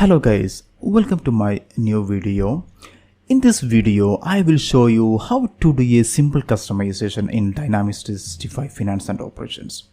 Hello guys, welcome to my new video. In this video, I will show you how to do a simple customization in Dynamics 365 Finance and Operations.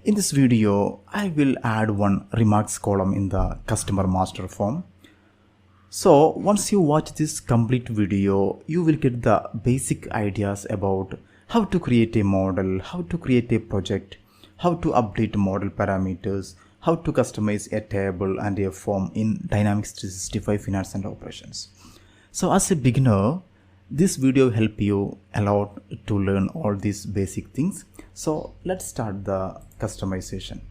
In this video, I will add one remarks column in the customer master form. So once you watch this complete video, you will get the basic ideas about how to create a model, how to create a project, how to update model parameters, how to customize a table and a form in Dynamics 365 Finance and Operations. So as a beginner, this video will help you a lot to learn all these basic things. So let's start the customization.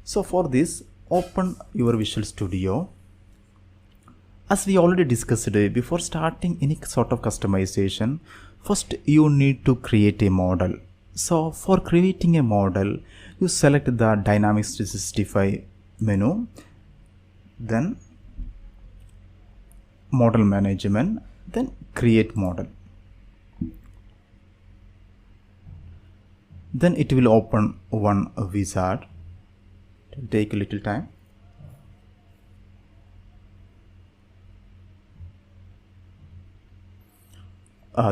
So for this, open your Visual Studio. As we already discussed, before starting any sort of customization, first you need to create a model. So for creating a model, you select the Dynamics 365 menu, then model management, then create model. Then it will open one wizard. It will take a little time.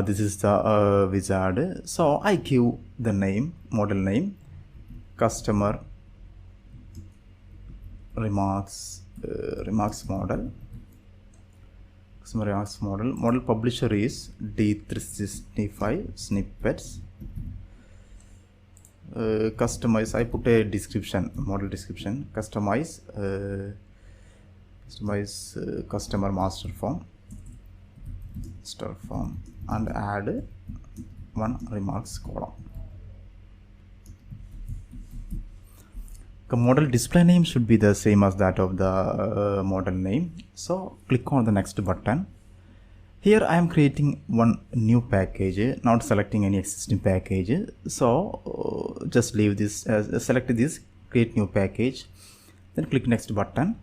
This is the wizard. So I give the name, model name, customer remarks model. Customer remarks model. Model publisher is D365 snippets. Customize. I put a description, model description. Customize customer master form. And add one remarks column. The model display name should be the same as that of the model name. So click on the next button. Here I am creating one new package, not selecting any existing package. So just leave this, select this, create new package, then click next button.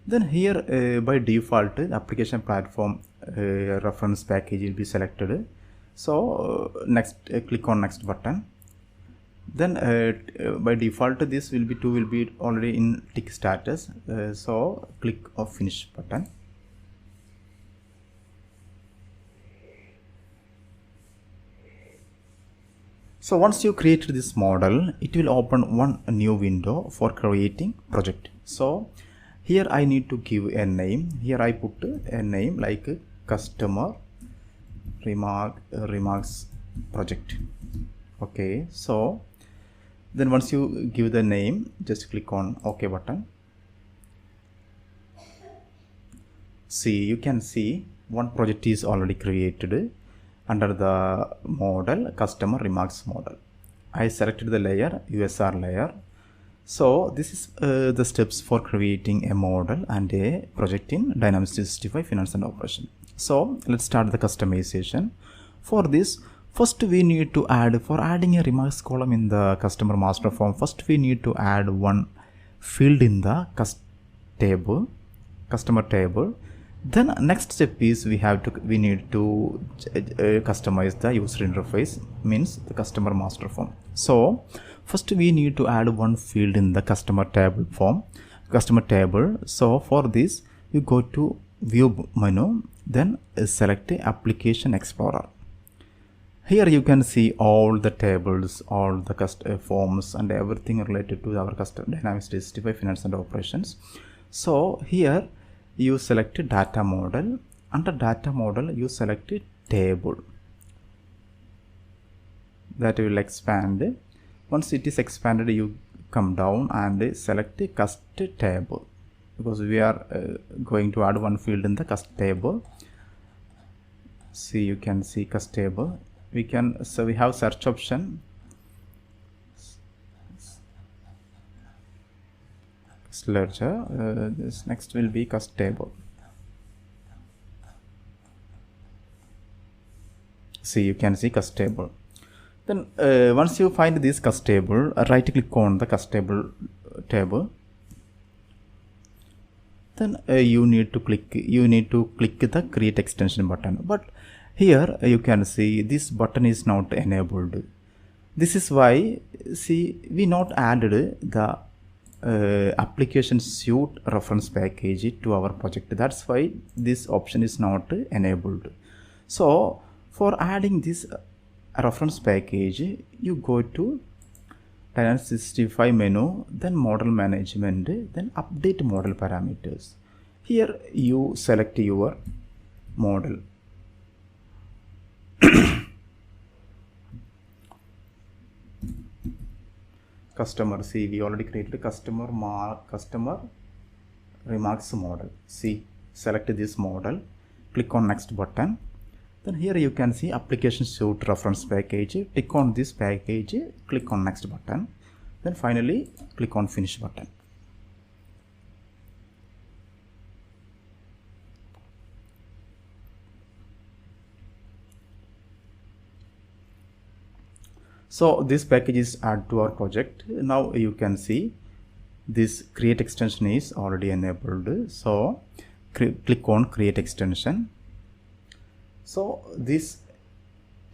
Then here by default application platform reference package will be selected. So next click on next button. Then by default this will be already in tick status. So click on finish button. So once you create this model, it will open one new window for creating project. So here I need to give a name. Here I put a name like customer remarks project. Okay, so then once you give the name, just click on OK button. See, you can see one project is already created under the model customer remarks model. I selected the layer USR layer. So this is the steps for creating a model and a project in Dynamics 365 Finance and Operation. So let's start the customization. For this, first we need to add, for adding a remarks column in the customer master form, first we need to add one field in the customer table. Then next step is we need to customize the user interface, means the customer master form. So first we need to add one field in the customer table. So for this you go to view menu, then select application explorer. Here you can see all the tables, all the forms and everything related to our Dynamics 365 Finance and Operations. So here you select data model. Under data model you select table. That will expand. Once it is expanded, you come down and select cust table, because we are going to add one field in the cust table. See, you can see cust table. We have search option. This next will be cust table. See, you can see cust table. Then once you find this cust table, right click on the cust table. Then you need to click the create extension button. But here you can see this button is not enabled. This is why, see, we not added the application suite reference package to our project. That's why this option is not enabled. So for adding this reference package, you go to Dynamics 365 menu, then model management, then update model parameters. Here you select your model. Customer, see, we already created a customer remarks model. See, select this model, click on next button. Then here you can see application suite reference package. Click on this package, click on next button. Then finally click on finish button. So this package is added to our project. Now you can see this create extension is already enabled. So click on create extension. So this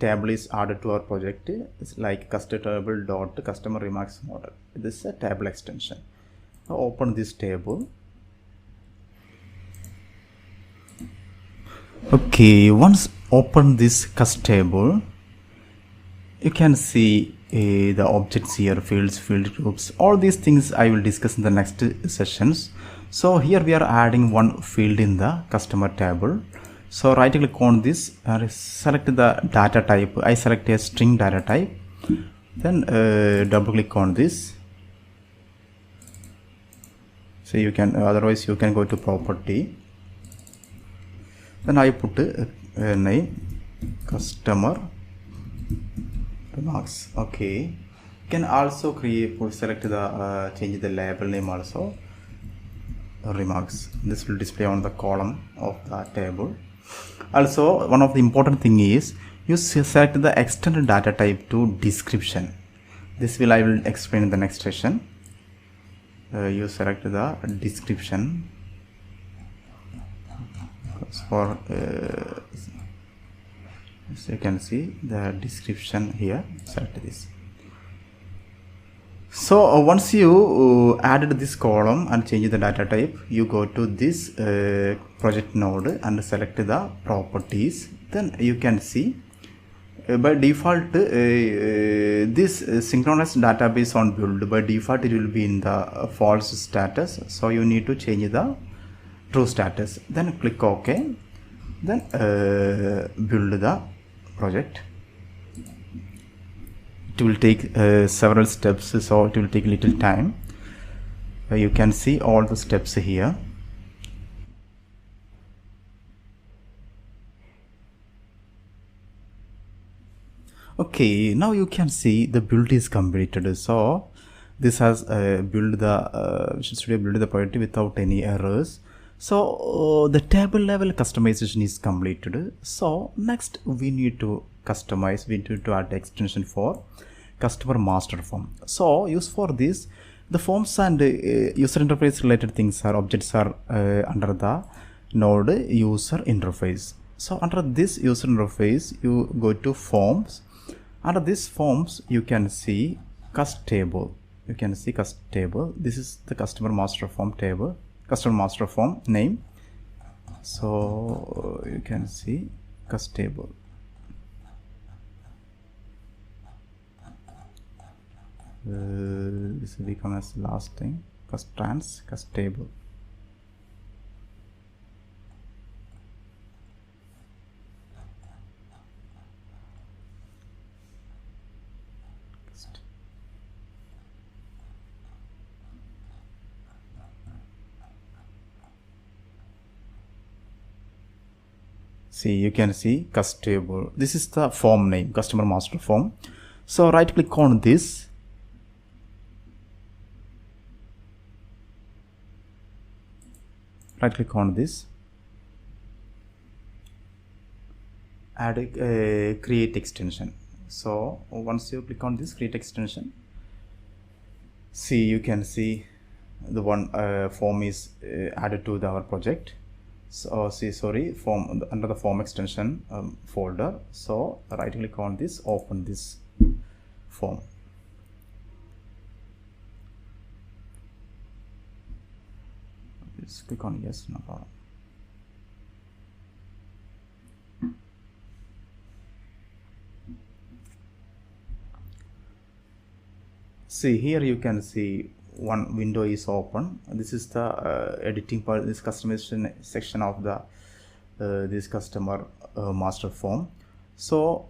table is added to our project. It's like custom table dot customer remarks model. This is a table extension. Now open this table. Okay, once open this custom table, you can see the objects here, fields, field groups. All these things I will discuss in the next sessions. So here we are adding one field in the customer table. So right click on this and select the data type. I select a string data type. Then double click on this. So you can, otherwise you can go to property. Then I put a name customer remarks. Okay, you can also select the change the label name also, remarks. This will display on the column of the table. Also, one of the important thing is you select the extended data type to description. This will I will explain in the next session. You select the description for so you can see the description here. Select this. So once you added this column and change the data type, you go to this project node and select the properties. Then you can see by default this synchronous database on build, by default it will be in the false status. So you need to change the true status. Then click OK. Then build the project. It will take several steps, so it will take little time. You can see all the steps here. Okay, now you can see the build is completed. So this has built the Visual Studio build the project without any errors. So the table level customization is completed. So next we need to customize, we need to add extension for customer master form. So use for this, the forms and user interface related things are objects are under the node user interface. So under this user interface you go to forms. Under this forms you can see custom table. You can see custom table. This is the customer master form table, customer master form name. So you can see custom table. This will become as last thing, custom table. See, you can see custom table. This is the form name, customer master form. So right click on this. Right click on this. Add a create extension. So once you click on this create extension, see, you can see the one form is added to our project. So see, sorry, form under the form extension folder. So right click on this, open this form. Just click on yes, no problem. See, here you can see one window is open. This is the editing part, this customization section of the this customer master form. So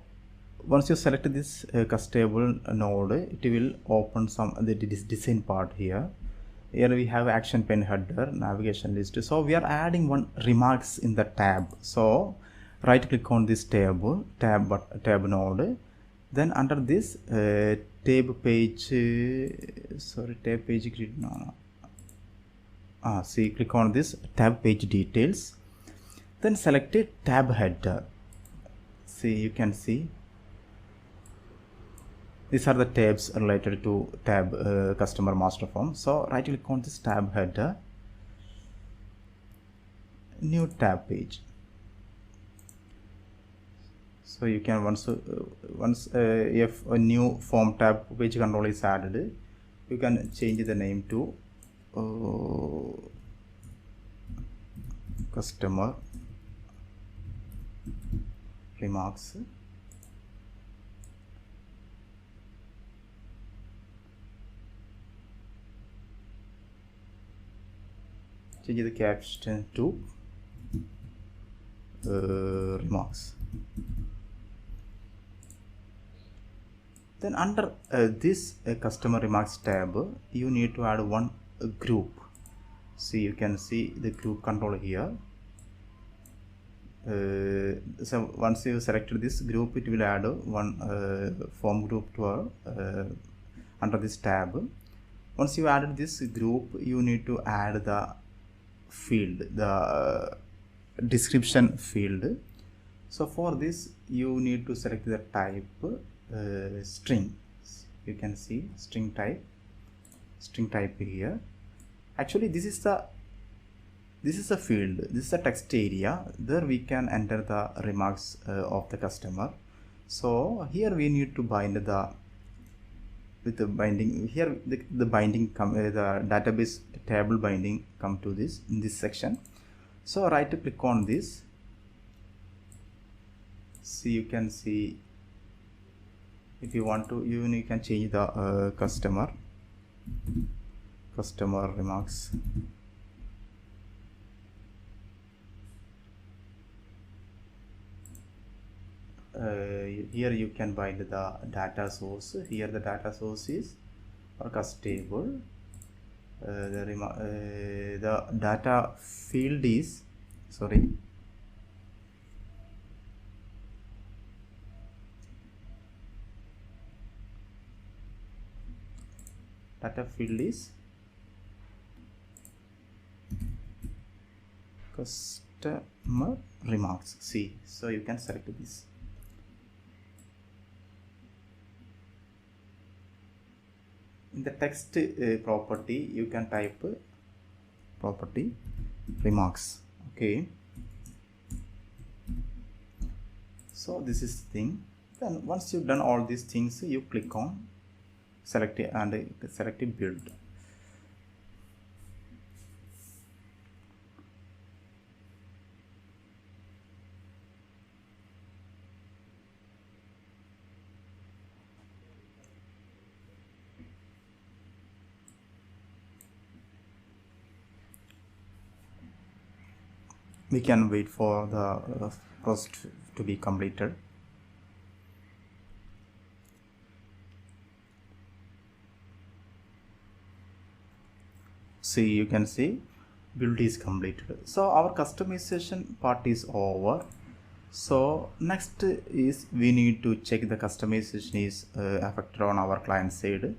once you select this custable node, it will open some the design part here. Here we have action pen header, navigation list. So we are adding one remarks in the tab. So right click on this tab node. Then under this tab page grid, see, click on this tab page details. Then select a tab header. See, you can see these are the tabs related to tab customer master form. So right click on this tab header, new tab page. So you can once if a new form tab page control is added, you can change the name to customer remarks. Change the caption to remarks. Then under this customer remarks tab, you need to add one group. See, you can see the group control here. So once you selected this group, it will add one form group to our under this tab. Once you added this group, you need to add the field, the description field. So for this, you need to select the type string. You can see string type here. Actually, this is a field, this is a text area. There we can enter the remarks of the customer. So here we need to bind with the binding here, the binding the database table binding come to this in this section. So right click on this. See, you can see, if you want to, you can change the customer remarks. Here you can bind the data source. Here the data source is our custable. The data field is data field is customer remarks. See, so you can select this. In the text property, you can type property remarks. Okay, so this is the thing. Then once you've done all these things, you click on select and select build. We can wait for the process to be completed. See, you can see build is completed. So our customization part is over. So next is we need to check the customization is affected on our client side.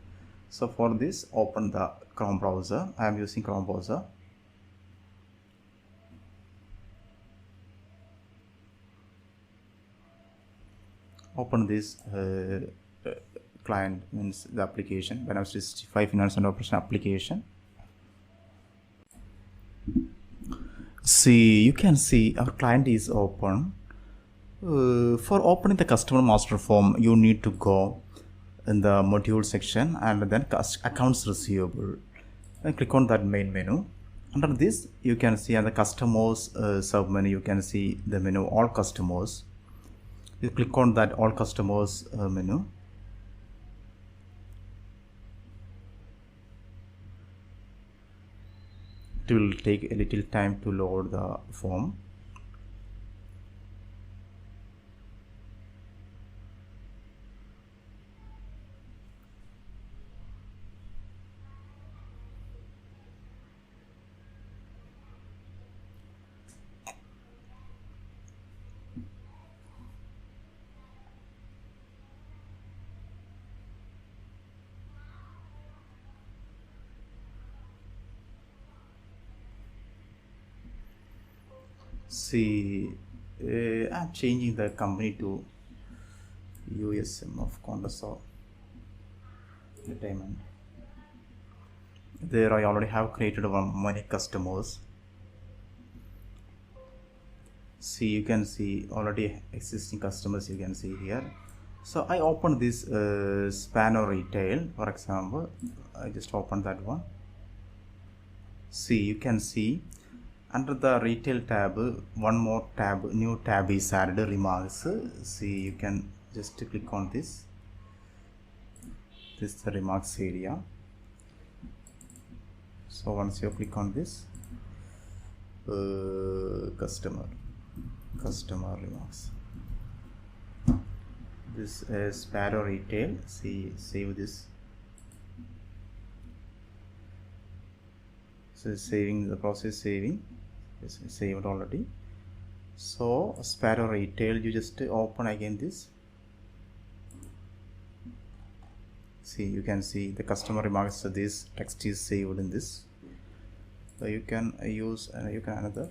So for this, open the Chrome browser. I am using Chrome browser. Open this client, means the application, Dynamics 365 Finance and Operation application. See, you can see our client is open. For opening the customer master form, you need to go in the module section and then accounts receivable, and click on that main menu. Under this you can see on the customers sub menu, you can see the menu all customers. You click on that all customers menu. It will take a little time to load the form. See, I'm changing the company to USM of Condor Entertainment. There I already have created many customers. See, you can see already existing customers, you can see here. So I open this Spanner Retail, for example. I just open that one. See, you can see under the retail tab one more tab, new tab is added, remarks. See, you can just click on this is the remarks area. So once you click on this customer remarks, this is Sparrow Retail. See, save this. So saving, the process saving is saved already. So Sparrow Retail, you just open again this. See, you can see the customer remarks. So this text is saved in this. So you can use you can another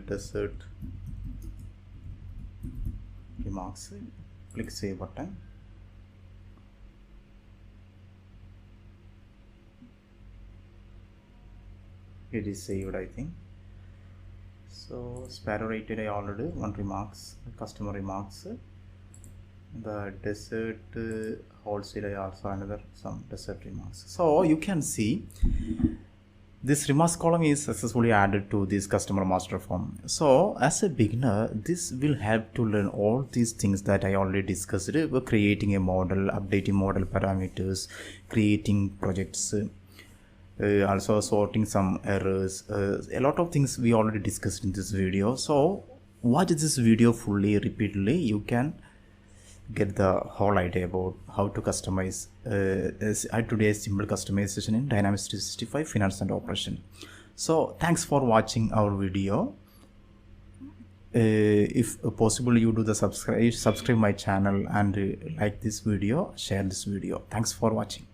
desert remarks. Click save button. It is saved, I think. So Sparrow Rated I already one remarks, customer remarks. The desert wholesale I also another some desert remarks. So you can see this remarks column is successfully added to this customer master form. So as a beginner, this will help to learn all these things that I already discussed. We're creating a model, updating model parameters, creating projects, also sorting some errors, a lot of things we already discussed in this video. So watch this video fully, repeatedly. You can get the whole idea about how to customize today's simple customization in Dynamics 365 Finance and Operation. So thanks for watching our video. If possible, you do the subscribe my channel and like this video, share this video. Thanks for watching.